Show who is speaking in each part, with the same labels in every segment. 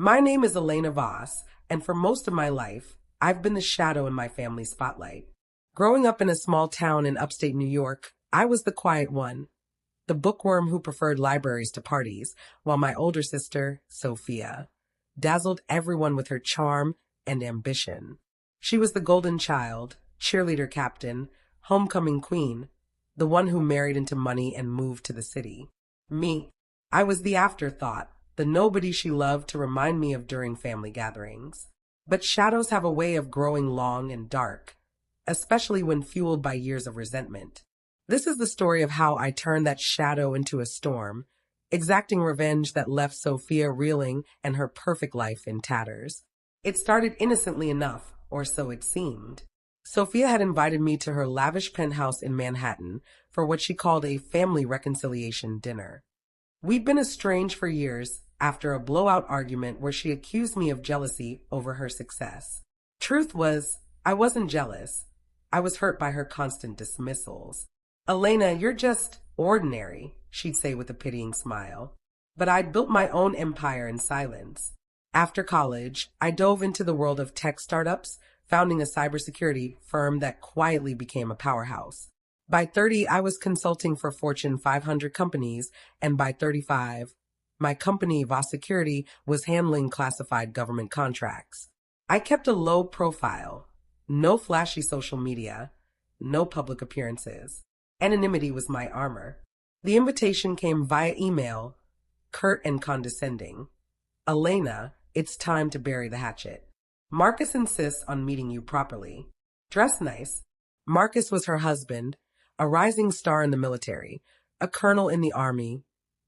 Speaker 1: My name is Elena Voss, and for most of my life, I've been the shadow in my family's spotlight. Growing up in a small town in upstate New York, I was the quiet one, the bookworm who preferred libraries to parties, while my older sister, Sophia, dazzled everyone with her charm and ambition. She was the golden child, cheerleader captain, homecoming queen, the one who married into money and moved to the city. Me, I was the afterthought, the nobody she loved to remind me of during family gatherings. But shadows have a way of growing long and dark, especially when fueled by years of resentment. This is the story of how I turned that shadow into a storm, exacting revenge that left Sophia reeling and her perfect life in tatters. It started innocently enough, or so it seemed. Sophia had invited me to her lavish penthouse in Manhattan for what she called a family reconciliation dinner. We'd been estranged for years after a blowout argument where she accused me of jealousy over her success. Truth was, I wasn't jealous. I was hurt by her constant dismissals. "Elena, you're just ordinary," she'd say with a pitying smile. But I'd built my own empire in silence. After college, I dove into the world of tech startups, founding a cybersecurity firm that quietly became a powerhouse. By 30, I was consulting for Fortune 500 companies, and by 35, my company, Voss Security, was handling classified government contracts. I kept a low profile, no flashy social media, no public appearances. Anonymity was my armor. The invitation came via email, curt and condescending. "Elena, it's time to bury the hatchet. Marcus insists on meeting you properly. Dress nice." Marcus was her husband, a rising star in the military, a colonel in the army,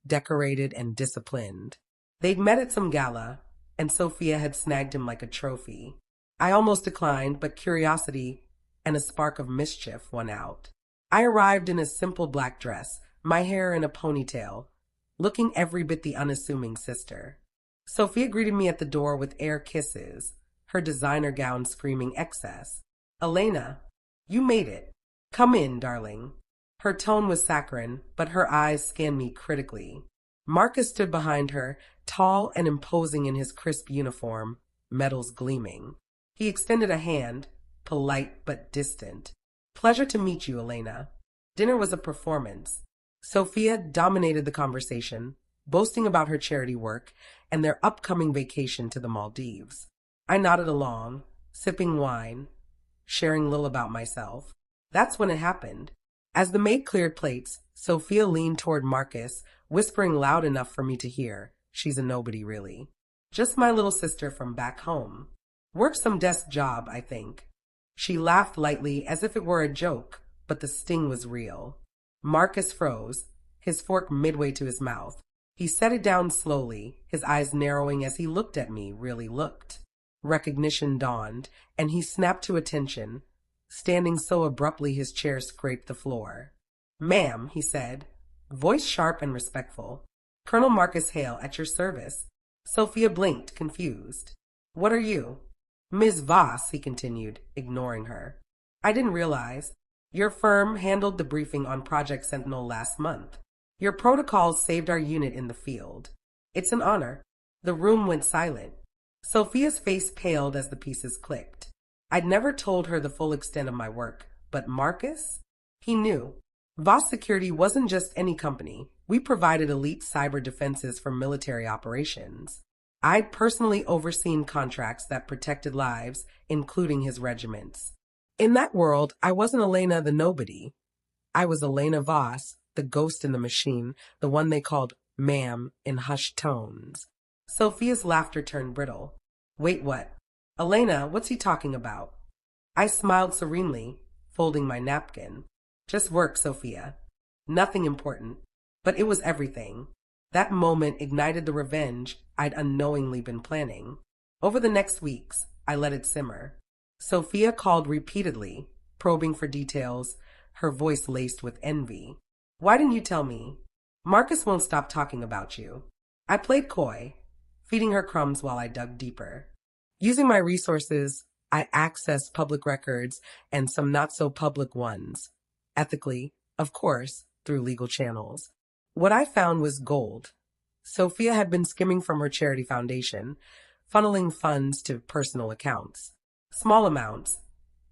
Speaker 1: decorated and disciplined. They'd met at some gala, and Sophia had snagged him like a trophy. I almost declined, but curiosity and a spark of mischief won out. I arrived in a simple black dress, my hair in a ponytail, looking every bit the unassuming sister. Sophia greeted me at the door with air kisses, her designer gown screaming excess. "Elena, you made it. Come in, darling." Her tone was saccharine, but her eyes scanned me critically. Marcus stood behind her, tall and imposing in his crisp uniform, medals gleaming. He extended a hand, polite but distant. "Pleasure to meet you, Elena." Dinner was a performance. Sophia dominated the conversation, boasting about her charity work and their upcoming vacation to the Maldives. I nodded along, sipping wine, sharing little about myself. That's when it happened. As the maid cleared plates, Sophia leaned toward Marcus, whispering loud enough for me to hear. "She's a nobody, really. Just my little sister from back home. Worked some desk job, I think." She laughed lightly as if it were a joke, but the sting was real. Marcus froze, his fork midway to his mouth. He set it down slowly, his eyes narrowing as he looked at me, really looked. Recognition dawned, and he snapped to attention, standing so abruptly his chair scraped the floor. "Ma'am," he said, voice sharp and respectful. "Colonel Marcus Hale, at your service." Sophia blinked, confused. "What are you?" "Ms. Voss," he continued, ignoring her. "I didn't realize. Your firm handled the briefing on Project Sentinel last month. Your protocols saved our unit in the field. It's an honor." The room went silent. Sophia's face paled as the pieces clicked. I'd never told her the full extent of my work, but Marcus? He knew. Voss Security wasn't just any company. We provided elite cyber defenses for military operations. I'd personally overseen contracts that protected lives, including his regiments. In that world, I wasn't Elena the nobody. I was Elena Voss, the ghost in the machine, the one they called ma'am in hushed tones. Sophia's laughter turned brittle. "Wait, what? Elena, what's he talking about?" I smiled serenely, folding my napkin. "Just work, Sophia. Nothing important." But it was everything. That moment ignited the revenge I'd unknowingly been planning. Over the next weeks, I let it simmer. Sophia called repeatedly, probing for details, her voice laced with envy. "Why didn't you tell me? Marcus won't stop talking about you." I played coy, feeding her crumbs while I dug deeper. Using my resources, I accessed public records and some not-so-public ones. Ethically, of course, through legal channels. What I found was gold. Sophia had been skimming from her charity foundation, funneling funds to personal accounts. Small amounts,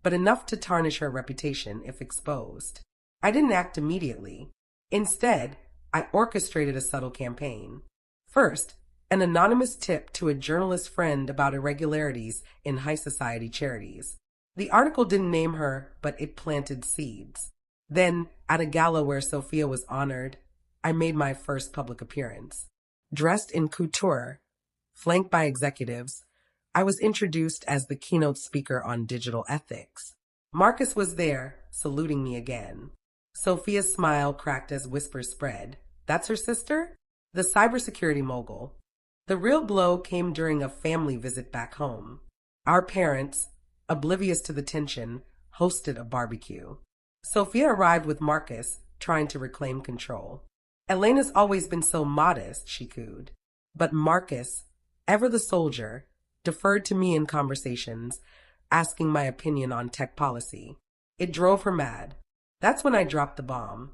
Speaker 1: but enough to tarnish her reputation if exposed. I didn't act immediately. Instead, I orchestrated a subtle campaign. First, an anonymous tip to a journalist friend about irregularities in high society charities. The article didn't name her, but it planted seeds. Then, at a gala where Sophia was honored, I made my first public appearance. Dressed in couture, flanked by executives, I was introduced as the keynote speaker on digital ethics. Marcus was there, saluting me again. Sophia's smile cracked as whispers spread. That's her sister? The cybersecurity mogul. The real blow came during a family visit back home. Our parents, oblivious to the tension, hosted a barbecue. Sophia arrived with Marcus, trying to reclaim control. Elena's always been so modest, she cooed. But Marcus, ever the soldier, deferred to me in conversations, asking my opinion on tech policy. It drove her mad. That's when I dropped the bomb.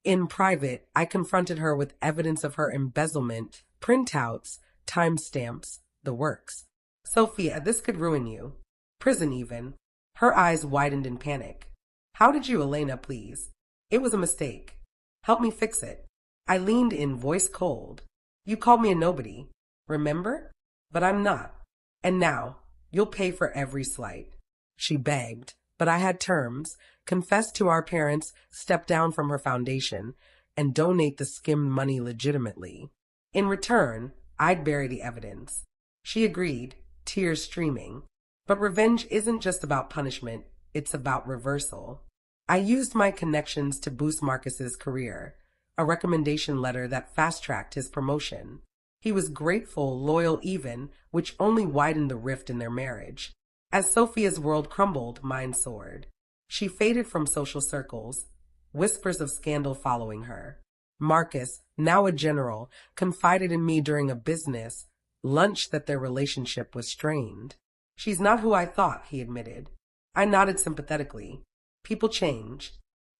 Speaker 1: In private, I confronted her with evidence of her embezzlement, printouts, timestamps, the works. Sophia, this could ruin you. Prison even. Her eyes widened in panic. How did you, Elena, please? It was a mistake. Help me fix it. I leaned in, voice cold. You called me a nobody, remember? But I'm not. And now, you'll pay for every slight. She begged, but I had terms, confessed to our parents, step down from her foundation, and donate the skimmed money legitimately. In return, I'd bury the evidence. She agreed, tears streaming. But revenge isn't just about punishment, it's about reversal. I used my connections to boost Marcus's career, a recommendation letter that fast-tracked his promotion. He was grateful, loyal even, which only widened the rift in their marriage. As Sophia's world crumbled, mine soared. She faded from social circles, whispers of scandal following her. Marcus, now a general, confided in me during a business lunch that their relationship was strained. She's not who I thought, he admitted. I nodded sympathetically. People change.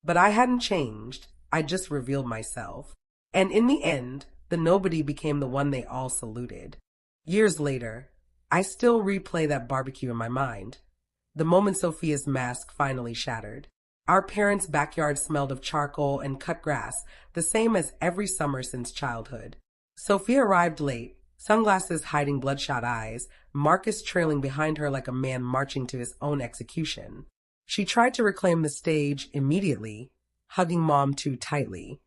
Speaker 1: But I hadn't changed. I just revealed myself. And in the end, the nobody became the one they all saluted. Years later, I still replay that barbecue in my mind. The moment Sophia's mask finally shattered. Our parents' backyard smelled of charcoal and cut grass, the same as every summer since childhood. Sophia arrived late, sunglasses hiding bloodshot eyes, Marcus trailing behind her like a man marching to his own execution. She tried to reclaim the stage immediately, hugging Mom too tightly,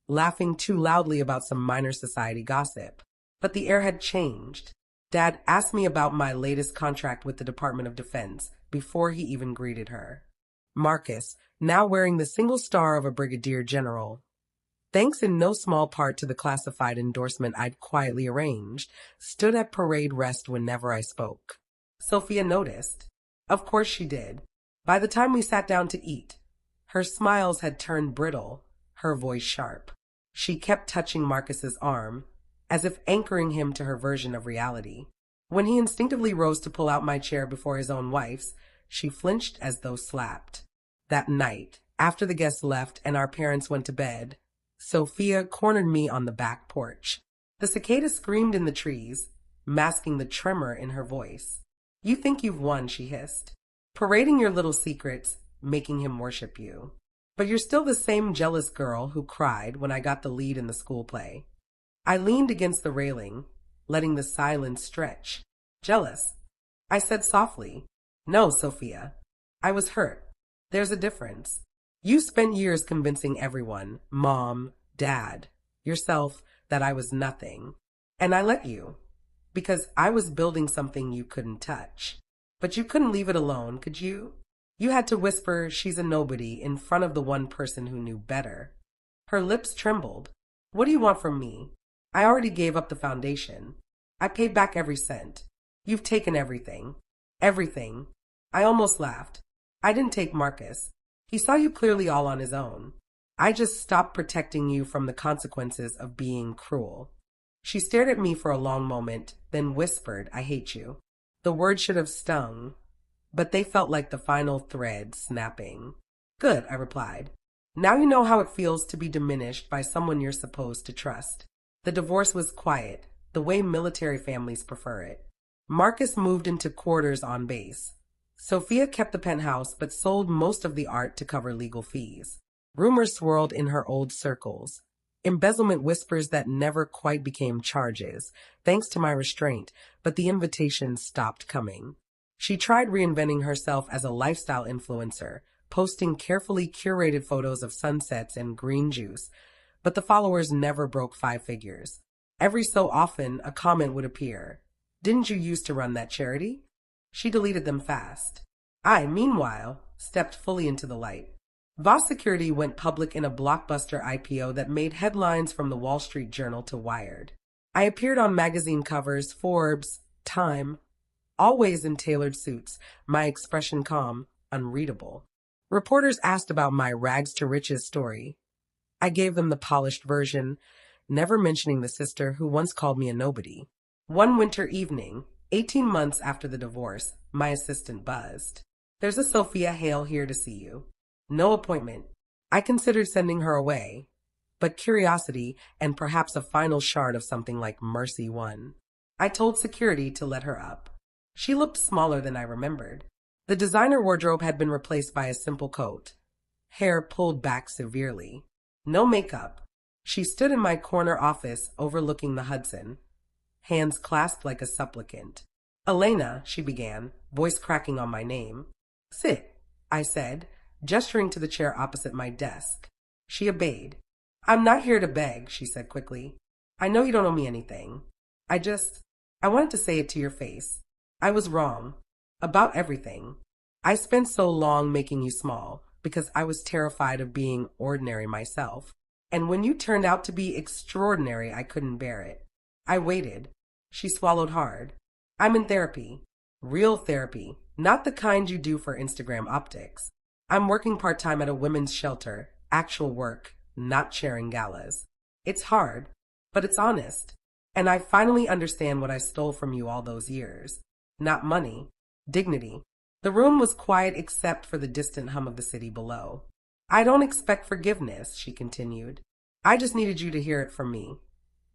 Speaker 1: laughing too loudly about some minor society gossip. But the air had changed. Dad asked me about my latest contract with the Department of Defense before he even greeted her. Marcus, now wearing the single star of a brigadier general, thanks in no small part to the classified endorsement I'd quietly arranged, stood at parade rest whenever I spoke. Sophia noticed. Of course she did. By the time we sat down to eat, her smiles had turned brittle, her voice sharp. She kept touching Marcus's arm, as if anchoring him to her version of reality. When he instinctively rose to pull out my chair before his own wife's, she flinched as though slapped. That night, after the guests left and our parents went to bed, Sophia cornered me on the back porch. The cicada screamed in the trees, masking the tremor in her voice. You think you've won, she hissed, parading your little secrets, making him worship you. But you're still the same jealous girl who cried when I got the lead in the school play. I leaned against the railing, letting the silence stretch. Jealous? I said softly. No, Sophia. I was hurt. There's a difference. You spent years convincing everyone, Mom, Dad, yourself, that I was nothing. And I let you, because I was building something you couldn't touch. But you couldn't leave it alone, could you? You had to whisper she's a nobody in front of the one person who knew better. Her lips trembled. What do you want from me? I already gave up the foundation. I paid back every cent. You've taken everything. Everything. I almost laughed. I didn't take Marcus. He saw you clearly all on his own. I just stopped protecting you from the consequences of being cruel. She stared at me for a long moment, then whispered, I hate you. The word should have stung, but they felt like the final thread snapping. Good, I replied. Now you know how it feels to be diminished by someone you're supposed to trust. The divorce was quiet, the way military families prefer it. Marcus moved into quarters on base. Sophia kept the penthouse but sold most of the art to cover legal fees. Rumors swirled in her old circles. Embezzlement whispers that never quite became charges, thanks to my restraint, but the invitations stopped coming. She tried reinventing herself as a lifestyle influencer, posting carefully curated photos of sunsets and green juice, but the followers never broke 5 figures. Every so often, a comment would appear. "Didn't you used to run that charity?" She deleted them fast. I, meanwhile, stepped fully into the light. Voss Security went public in a blockbuster IPO that made headlines from the Wall Street Journal to Wired. I appeared on magazine covers, Forbes, Time, always in tailored suits, my expression calm, unreadable. Reporters asked about my rags to riches story. I gave them the polished version, never mentioning the sister who once called me a nobody. One winter evening, 18 months after the divorce, my assistant buzzed. "There's a Sophia Hale here to see you." No appointment. I considered sending her away, but curiosity and perhaps a final shard of something like mercy won. I told security to let her up. She looked smaller than I remembered. The designer wardrobe had been replaced by a simple coat, hair pulled back severely. No makeup. She stood in my corner office overlooking the Hudson, hands clasped like a supplicant. "Elena," she began, voice cracking on my name. "Sit," I said, gesturing to the chair opposite my desk. She obeyed. "I'm not here to beg," she said quickly. "I know you don't owe me anything. I wanted to say it to your face. I was wrong. About everything. I spent so long making you small because I was terrified of being ordinary myself. And when you turned out to be extraordinary, I couldn't bear it. I waited." She swallowed hard. "I'm in therapy. Real therapy. Not the kind you do for Instagram optics. I'm working part-time at a women's shelter. Actual work, not sharing galas. It's hard, but it's honest. And I finally understand what I stole from you all those years. Not money. Dignity." The room was quiet except for the distant hum of the city below. "I don't expect forgiveness," she continued. "I just needed you to hear it from me.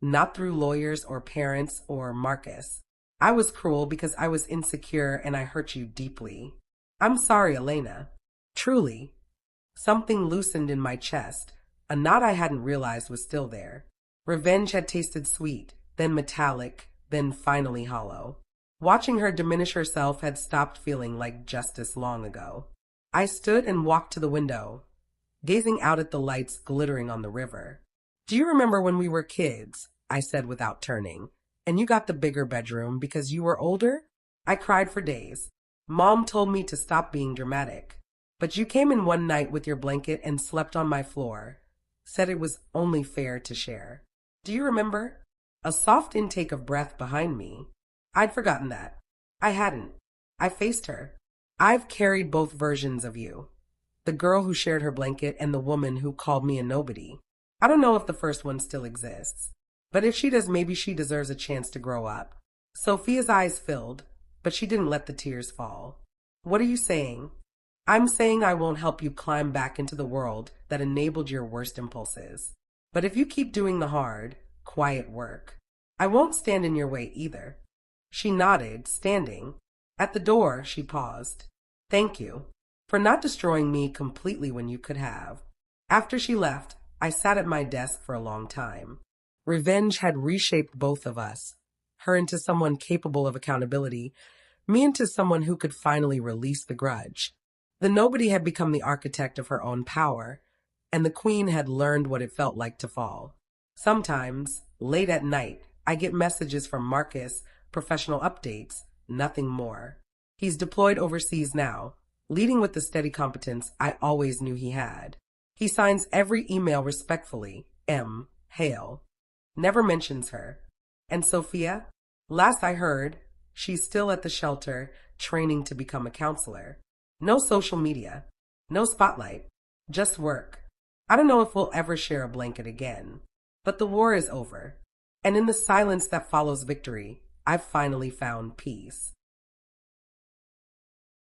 Speaker 1: Not through lawyers or parents or Marcus. I was cruel because I was insecure and I hurt you deeply. I'm sorry, Elena. Truly." Something loosened in my chest, a knot I hadn't realized was still there. Revenge had tasted sweet, then metallic, then finally hollow. Watching her diminish herself had stopped feeling like justice long ago. I stood and walked to the window, gazing out at the lights glittering on the river. "Do you remember when we were kids?" I said without turning. "And you got the bigger bedroom because you were older?" I cried for days. Mom told me to stop being dramatic. But you came in one night with your blanket and slept on my floor. Said it was only fair to share. Do you remember? A soft intake of breath behind me. I'd forgotten that. I hadn't. I faced her. I've carried both versions of you. The girl who shared her blanket and the woman who called me a nobody. I don't know if the first one still exists. But if she does, maybe she deserves a chance to grow up. Sophia's eyes filled, but she didn't let the tears fall. "What are you saying?" "I'm saying I won't help you climb back into the world that enabled your worst impulses. But if you keep doing the hard, quiet work, I won't stand in your way either." She nodded, standing. At the door, she paused. "Thank you for not destroying me completely when you could have." After she left, I sat at my desk for a long time. Revenge had reshaped both of us, her into someone capable of accountability, me into someone who could finally release the grudge. The nobody had become the architect of her own power, and the queen had learned what it felt like to fall. Sometimes, late at night, I get messages from Marcus, professional updates, nothing more. He's deployed overseas now, leading with the steady competence I always knew he had. He signs every email respectfully, M. Hale. Never mentions her. And Sophia? Last I heard, she's still at the shelter, training to become a counselor. No social media, no spotlight, just work. I don't know if we'll ever share a blanket again. But the war is over, and in the silence that follows victory, I've finally found peace.